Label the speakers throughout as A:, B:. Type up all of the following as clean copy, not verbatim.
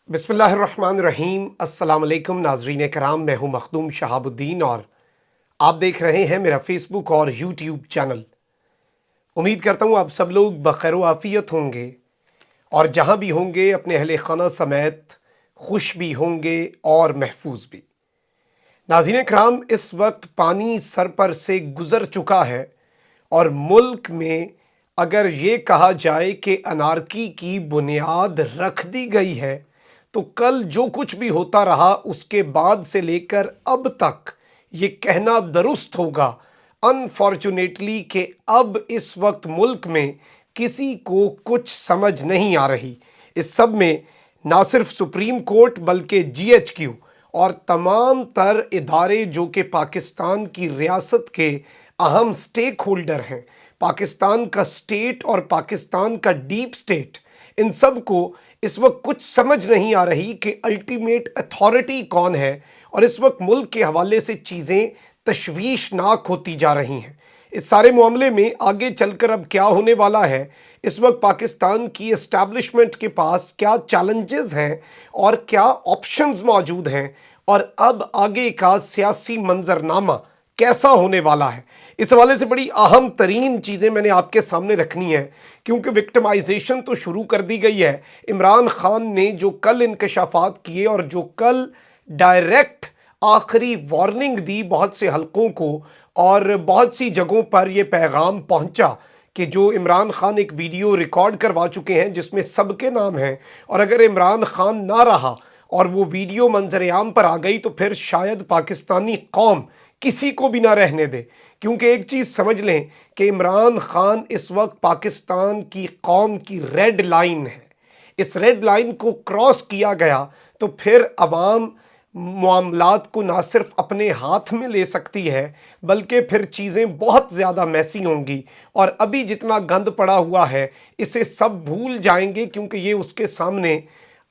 A: बिस्मिल्लाहिर्रहमानिर्रहीम। अस्सलाम वालेकुम नाजरीन कराम, मैं हूं मखदूम शहाबुद्दीन और आप देख रहे हैं मेरा फेसबुक और यूट्यूब चैनल। उम्मीद करता हूं आप सब लोग बखैर व आफियत होंगे और जहां भी होंगे अपने अहले खाना समेत खुश भी होंगे और महफूज भी। नाज़रीन कराम, इस वक्त पानी सर पर से गुज़र चुका है और मुल्क में अगर ये कहा जाए कि अनारकी की बुनियाद रख दी गई है तो कल जो कुछ भी होता रहा उसके बाद से लेकर अब तक ये कहना दुरुस्त होगा अनफॉर्चुनेटली कि अब इस वक्त मुल्क में किसी को कुछ समझ नहीं आ रही। इस सब में ना सिर्फ सुप्रीम कोर्ट बल्कि GHQ और तमाम तर इदारे जो कि पाकिस्तान की रियासत के अहम स्टेक होल्डर हैं, पाकिस्तान का स्टेट और पाकिस्तान का डीप स्टेट, इन सब को इस वक्त कुछ समझ नहीं आ रही कि अल्टीमेट अथॉरिटी कौन है और इस वक्त मुल्क के हवाले से चीज़ें तशवीशनाक होती जा रही हैं। इस सारे मामले में आगे चलकर अब क्या होने वाला है, इस वक्त पाकिस्तान की एस्टैब्लिशमेंट के पास क्या चैलेंजेस हैं और क्या ऑप्शंस मौजूद हैं और अब आगे का सियासी मंजरनामा कैसा होने वाला है, इस हवाले से बड़ी अहम तरीन चीज़ें मैंने आपके सामने रखनी है। क्योंकि विक्टिमाइजेशन तो शुरू कर दी गई है। इमरान खान ने जो कल इंकशाफात किए और जो कल डायरेक्ट आखिरी वार्निंग दी बहुत से हलकों को और बहुत सी जगहों पर यह पैगाम पहुंचा कि जो इमरान खान एक वीडियो रिकॉर्ड करवा चुके हैं जिसमें सबके नाम हैं और अगर इमरान खान ना रहा और वो वीडियो मंजर-ए-आम पर आ गई तो फिर शायद पाकिस्तानी कौम किसी को भी ना रहने दे। क्योंकि एक चीज़ समझ लें कि इमरान खान इस वक्त पाकिस्तान की कौम की रेड लाइन है। इस रेड लाइन को क्रॉस किया गया तो फिर अवाम मामलात को ना सिर्फ अपने हाथ में ले सकती है बल्कि फिर चीज़ें बहुत ज़्यादा मैसी होंगी और अभी जितना गंद पड़ा हुआ है इसे सब भूल जाएंगे क्योंकि ये उसके सामने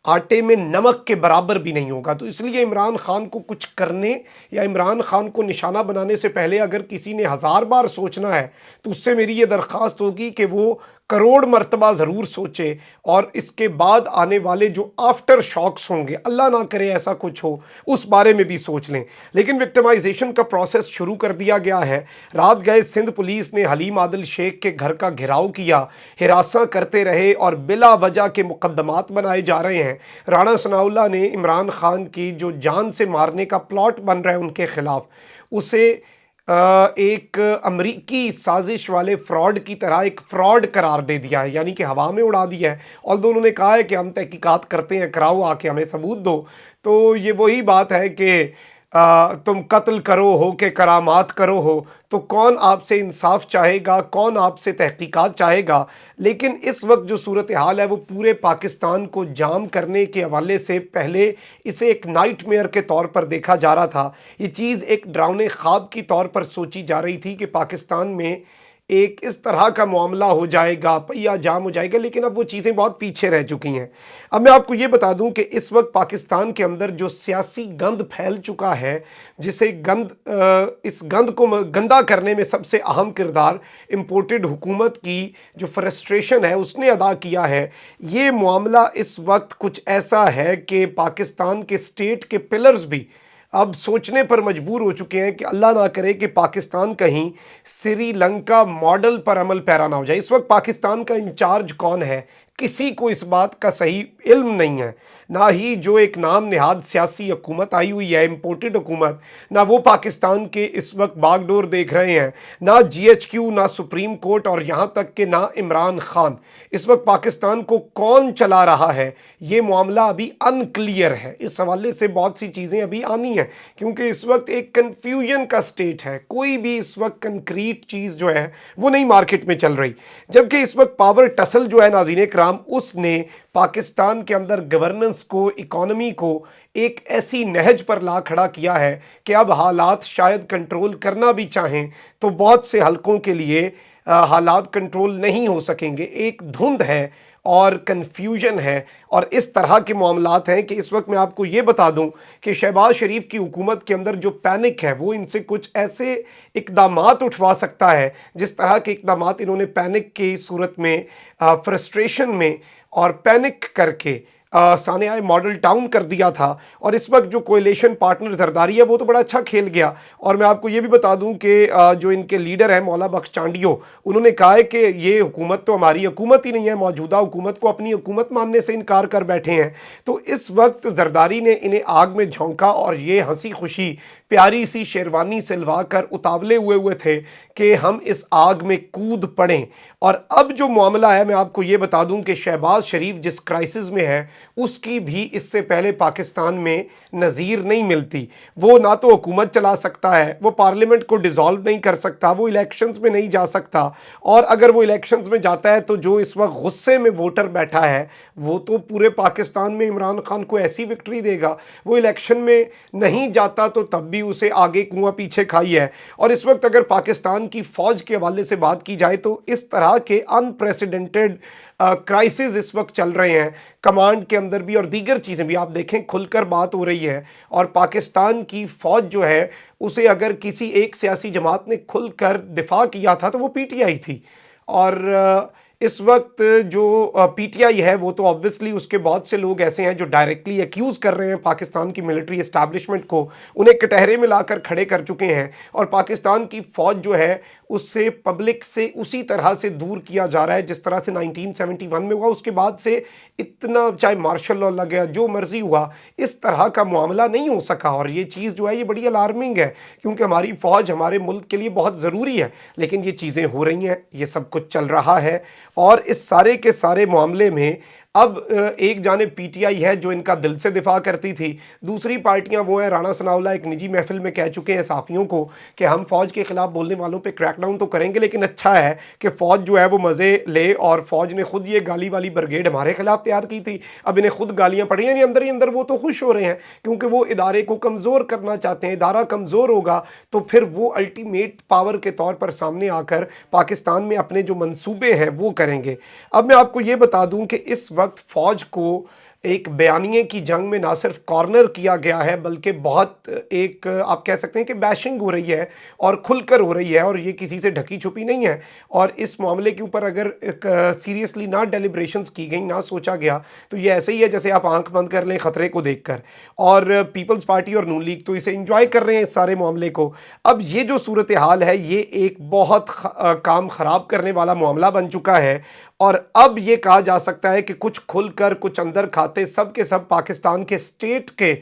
A: आटे में नमक के बराबर भी नहीं होगा। तो इसलिए इमरान खान को कुछ करने या इमरान खान को निशाना बनाने से पहले अगर किसी ने 1000 बार सोचना है तो उससे मेरी ये दरख्वास्त होगी कि वो करोड़ मरतबा ज़रूर सोचे और इसके बाद आने वाले जो आफ्टर शॉक्स होंगे, अल्लाह ना करे ऐसा कुछ हो, उस बारे में भी सोच लें। लेकिन विक्टिमाइजेशन का प्रोसेस शुरू कर दिया गया है। रात गए सिंध पुलिस ने हलीम आदिल शेख के घर का घेराव किया, हिरासा करते रहे और बिला वजह के मुकदमात बनाए जा रहे हैं। राणा सनाउल्लाह ने इमरान खान की जो जान से मारने का प्लॉट बन रहा है उनके खिलाफ, उसे एक अमरीकी साजिश वाले फ्रॉड की तरह एक फ्रॉड करार दे दिया है, यानी कि हवा में उड़ा दिया है। और उन्होंने कहा है कि हम तहकीकात करते हैं, कराओ आके हमें सबूत दो। तो ये वही बात है कि तुम कत्ल करो हो कि करामात करो हो, तो कौन आपसे इंसाफ चाहेगा, कौन आपसे तहकीकात चाहेगा। लेकिन इस वक्त जो सूरत हाल है वो पूरे पाकिस्तान को जाम करने के हवाले से पहले इसे एक नाइटमेयर के तौर पर देखा जा रहा था। ये चीज़ एक डरावने ख्वाब की तौर पर सोची जा रही थी कि पाकिस्तान में एक इस तरह का मामला हो जाएगा, पहिया जाम हो जाएगा, लेकिन अब वो चीज़ें बहुत पीछे रह चुकी हैं। अब मैं आपको ये बता दूं कि इस वक्त पाकिस्तान के अंदर जो सियासी गंद फैल चुका है, जिसे इस गंद को गंदा करने में सबसे अहम किरदार इम्पोर्टेड हुकूमत की जो फ्रस्ट्रेशन है उसने अदा किया है। ये मामला इस वक्त कुछ ऐसा है कि पाकिस्तान के स्टेट के पिलर्स भी अब सोचने पर मजबूर हो चुके हैं कि अल्लाह ना करे कि पाकिस्तान कहीं श्रीलंका मॉडल पर अमल पैरा ना हो जाए। इस वक्त पाकिस्तान का इंचार्ज कौन है किसी को इस बात का सही इल्म नहीं है। ना ही जो एक नाम निहाद सियासी हुकूमत आई हुई है, इम्पोर्टेड हुकूमत, ना वो पाकिस्तान के इस वक्त बागडोर देख रहे हैं, ना GHQ, ना सुप्रीम कोर्ट और यहाँ तक कि ना इमरान खान। इस वक्त पाकिस्तान को कौन चला रहा है ये मामला अभी अनक्लियर है। इस हवाले से बहुत सी चीज़ें अभी आनी हैं क्योंकि इस वक्त एक कन्फ्यूजन का स्टेट है। कोई भी इस वक्त कंक्रीट चीज़ जो है वो नहीं मार्केट में चल रही। जबकि इस वक्त पावर टसल जो है नाज़रीन कराम, उसने पाकिस्तान के अंदर गवर्नेंस को, इकोनॉमी को एक ऐसी नहज पर ला खड़ा किया है कि अब हालात शायद कंट्रोल करना भी चाहें तो बहुत से हलकों के लिए हालात कंट्रोल नहीं हो सकेंगे। एक धुंध है और कन्फ्यूजन है और इस तरह के मामलात हैं कि इस वक्त मैं आपको ये बता दूं कि शहबाज शरीफ की हुकूमत के अंदर जो पैनिक है वो इनसे कुछ ऐसे इक़दामात उठवा सकता है जिस तरह के इक़दामात इन्होंने पैनिक की सूरत में, फ्रस्ट्रेशन में और पैनिक करके सानेयाए मॉडल टाउन कर दिया था। और इस वक्त जो कोएलिशन पार्टनर जरदारी है वो तो बड़ा अच्छा खेल गया। और मैं आपको ये भी बता दूं कि जो इनके लीडर हैं मौला बख्श चांडियो, उन्होंने कहा है कि ये हुकूमत तो हमारी हुकूमत ही नहीं है, मौजूदा हुकूमत को अपनी हुकूमत मानने से इनकार कर बैठे हैं। तो इस वक्त जरदारी ने इन्हें आग में झोंका और ये हंसी खुशी प्यारी सी शेरवानी सिलवा कर उतावले हुए थे कि हम इस आग में कूद पड़ें। और अब जो मामला है, मैं आपको ये बता दूं कि शहबाज शरीफ जिस क्राइसिस में है उसकी भी इससे पहले पाकिस्तान में नज़ीर नहीं मिलती। वो ना तो हुकूमत चला सकता है, वो पार्लियामेंट को डिसॉल्व नहीं कर सकता, वो इलेक्शंस में नहीं जा सकता। और अगर वो इलेक्शंस में जाता है तो जो इस वक्त गुस्से में वोटर बैठा है वो तो पूरे पाकिस्तान में इमरान खान को ऐसी विक्ट्री देगा। वो इलेक्शन में नहीं जाता तो तब भी उसे आगे कुआं पीछे खाई है। और इस वक्त अगर पाकिस्तान की फ़ौज के हवाले से बात की जाए तो इस तरह के अनप्रेसिडेंटेड क्राइसिस इस वक्त चल रहे हैं कमांड के अंदर भी, और दीगर चीज़ें भी आप देखें खुलकर बात हो रही है। और पाकिस्तान की फ़ौज जो है उसे अगर किसी एक सियासी जमात ने खुलकर दिफा किया था तो वो पीटीआई थी। और इस वक्त जो पीटीआई है वो तो ऑब्वियसली उसके बहुत से लोग ऐसे हैं जो डायरेक्टली एक्यूज़ कर रहे हैं पाकिस्तान की मिलिट्री एस्टैब्लिशमेंट को, उन्हें कटहरे में लाकर खड़े कर चुके हैं। और पाकिस्तान की फ़ौज जो है उससे पब्लिक से उसी तरह से दूर किया जा रहा है जिस तरह से 1971 में हुआ। उसके बाद से इतना चाहे मार्शल लॉ लग गया, जो मर्जी हुआ, इस तरह का मामला नहीं हो सका। और ये चीज़ जो है ये बड़ी अलार्मिंग है क्योंकि हमारी फ़ौज हमारे मुल्क के लिए बहुत ज़रूरी है। लेकिन ये चीज़ें हो रही हैं, ये सब कुछ चल रहा है। और इस सारे के सारे मामले में अब एक जानिब पीटीआई है जो इनका दिल से दिफा करती थी, दूसरी पार्टियां वो हैं, राणा सनाउल्लाह एक निजी महफिल में कह चुके हैं सहाफ़ियों को कि हम फ़ौज के ख़िलाफ़ बोलने वालों पे क्रैकडाउन तो करेंगे, लेकिन अच्छा है कि फ़ौज जो है वो मज़े ले। और फ़ौज ने खुद ये गाली वाली ब्रिगेड हमारे ख़िलाफ़ तैयार की थी, अब इन्हें खुद गालियाँ पड़ी हैं, अंदर ही अंदर वो तो खुश हो रहे हैं क्योंकि वो इदारे को कमज़ोर करना चाहते हैं। इदारा कमज़ोर होगा तो फिर वो अल्टीमेट पावर के तौर पर सामने आकर पाकिस्तान में अपने जो मंसूबे हैं वो करेंगे। अब मैं आपको ये बता दूं कि इस वक्त फ़ौज को एक बयानिए की जंग में ना सिर्फ कॉर्नर किया गया है बल्कि बहुत एक आप कह सकते हैं कि बैशिंग हो रही है और खुलकर हो रही है, और ये किसी से ढकी छुपी नहीं है। और इस मामले के ऊपर अगर सीरियसली ना डेलिब्रेशंस की गई, ना सोचा गया, तो ये ऐसे ही है जैसे आप आंख बंद कर लें ख़तरे को देखकर। और पीपल्स पार्टी और नून लीग तो इसे इंजॉय कर रहे हैं इस सारे मामले को। अब ये जो सूरत हाल है ये एक बहुत काम ख़राब करने वाला मामला बन चुका है। और अब ये कहा जा सकता है कि कुछ खुलकर कुछ अंदर खाते सब के सब पाकिस्तान के स्टेट के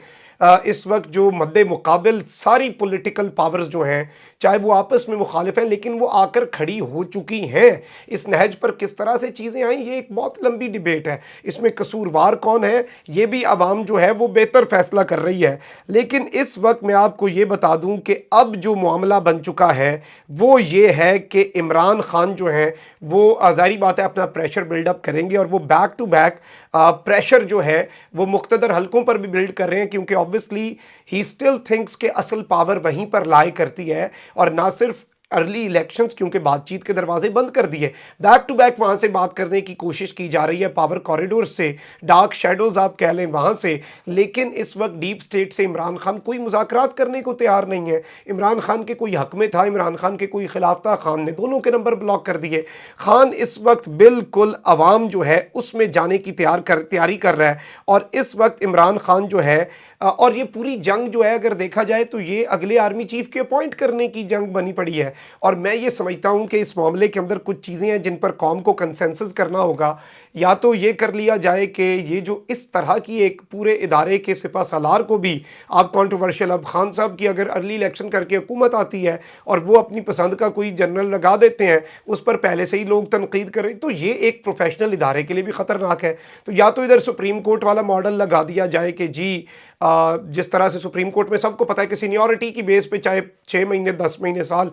A: इस वक्त जो मद्दे मुकाबिल सारी पॉलिटिकल पावर्स जो हैं, चाहे वो आपस में मुखालिफ हैं, लेकिन वो आकर खड़ी हो चुकी हैं। इस नहज पर किस तरह से चीज़ें आई ये एक बहुत लंबी डिबेट है, इसमें कसूरवार कौन है ये भी आवाम जो है वो बेहतर फैसला कर रही है। लेकिन इस वक्त मैं आपको ये बता दूं कि अब जो मामला बन चुका है वो ये है कि इमरान खान जो हैं वो ज़ाहिर बात है अपना प्रेशर बिल्डअप करेंगे, और वो बैक टू बैक प्रेशर जो है वो मुख्तदर हलकों पर भी बिल्ड कर रहे हैं क्योंकि ऑब्वियसली ही स्टिल थिंक्स के असल पावर वहीं पर लाई करती है। और ना सिर्फ अर्ली इलेक्शंस, क्योंकि बातचीत के दरवाजे बंद कर दिए, बैक टू बैक वहाँ से बात करने की कोशिश की जा रही है, पावर कॉरिडोर से, डार्क शेडोज़ आप कह लें वहाँ से। लेकिन इस वक्त डीप स्टेट से इमरान खान कोई मुज़ाकरात करने को तैयार नहीं है। इमरान खान के कोई हक में था, इमरान खान के कोई खिलाफ था, खान ने दोनों के नंबर ब्लॉक कर दिए। खान इस वक्त बिल्कुल अवाम जो है उसमें जाने की तैयारी कर रहा है। और इस वक्त इमरान खान जो है और ये पूरी जंग जो है अगर देखा जाए तो ये अगले आर्मी चीफ के अपॉइंट करने की जंग बनी पड़ी है। और मैं ये समझता हूँ कि इस मामले के अंदर कुछ चीज़ें हैं जिन पर कौम को कंसेंसस करना होगा। या तो ये कर लिया जाए कि ये जो इस तरह की एक पूरे इदारे के सिपा सालार को भी आप कंट्रोवर्शियल, अब खान साहब की अगर अर्ली इलेक्शन करके हुकूमत आती है और वो अपनी पसंद का कोई जनरल लगा देते हैं, उस पर पहले से ही लोग तनकीद करें, तो ये एक प्रोफेशनल इदारे के लिए भी ख़तरनाक है। तो या तो इधर सुप्रीम कोर्ट वाला मॉडल लगा दिया जाए कि जी जिस तरह से सुप्रीम कोर्ट में सबको पता है कि सीनियरिटी की बेस पे चाहे 6 महीने 10 महीने साल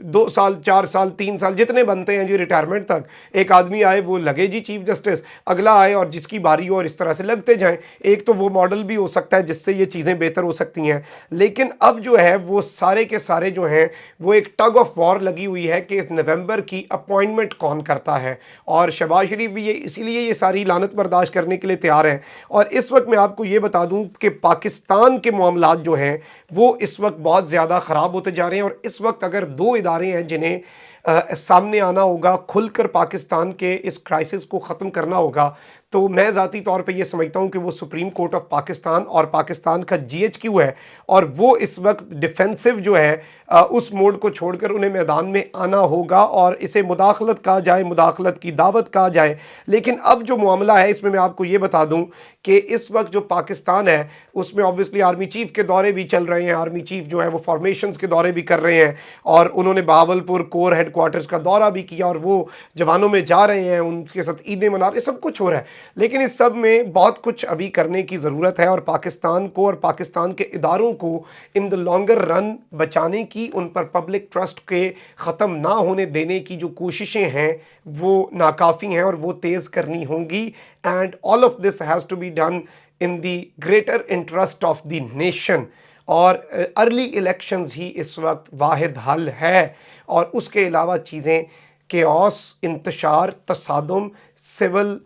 A: 2 साल 4 साल 3 साल जितने बनते हैं जी रिटायरमेंट तक, एक आदमी आए वो लगे जी चीफ जस्टिस, अगला आए और जिसकी बारी हो और इस तरह से लगते जाएं। एक तो वो मॉडल भी हो सकता है जिससे ये चीज़ें बेहतर हो सकती हैं। लेकिन अब जो है वो सारे के सारे जो हैं वो एक टग ऑफ वॉर लगी हुई है कि नवंबर की अपॉइंटमेंट कौन करता है। और शहबाज शरीफ भी ये इसीलिए ये सारी लानत बर्दाश्त करने के लिए तैयार हैं। और इस वक्त मैं आपको ये बता दूं कि पाकिस्तान के मामलात जो हैं वो इस वक्त बहुत ज़्यादा ख़राब होते जा रहे हैं। और इस वक्त अगर 2 इदारे हैं जिन्हें सामने आना होगा, खुलकर पाकिस्तान के इस क्राइसिस को ख़त्म करना होगा, تو میں ذاتی طور پہ یہ سمجھتا ہوں کہ وہ سپریم کورٹ آف پاکستان اور پاکستان کا GHQ ہے، اور وہ اس وقت ڈیفینسو جو ہے اس موڈ کو چھوڑ کر انہیں میدان میں آنا ہوگا، اور اسے مداخلت کہا جائے، مداخلت کی دعوت کہا جائے۔ لیکن اب جو معاملہ ہے اس میں آپ کو یہ بتا دوں کہ اس وقت جو پاکستان ہے اس میں آبویسلی آرمی چیف کے دورے بھی چل رہے ہیں، آرمی چیف جو ہے وہ فارمیشنز کے دورے بھی کر رہے ہیں، اور انہوں نے بہاولپور کور ہیڈ کوارٹرز کا دورہ بھی کیا، اور وہ جوانوں میں جا رہے ہیں، ان کے ساتھ عیدیں منا رہے ہیں، سب کچھ ہو رہا ہے۔ لیکن اس سب میں بہت کچھ ابھی کرنے کی ضرورت ہے، اور پاکستان کو اور پاکستان کے اداروں کو ان دا لانگر رن بچانے کی، ان پر پبلک ٹرسٹ کے ختم نہ ہونے دینے کی جو کوششیں ہیں وہ ناکافی ہیں، اور وہ تیز کرنی ہوں گی، and all of this has to be done in the greater interest of the nation. اور ارلی الیکشنز ہی اس وقت واحد حل ہے، اور اس کے علاوہ چیزیں کیوس، انتشار، تصادم، سول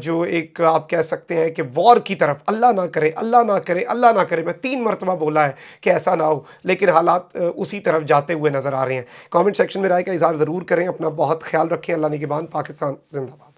A: جو ایک آپ کہہ سکتے ہیں کہ وار کی طرف، اللہ نہ کرے، اللہ نہ کرے، اللہ نہ کرے، میں 3 مرتبہ بولا ہے کہ ایسا نہ ہو، لیکن حالات اسی طرف جاتے ہوئے نظر آ رہے ہیں۔ کامنٹ سیکشن میں رائے کا اظہار ضرور کریں، اپنا بہت خیال رکھیں۔ اللہ نگہبان۔ پاکستان زندہ باد۔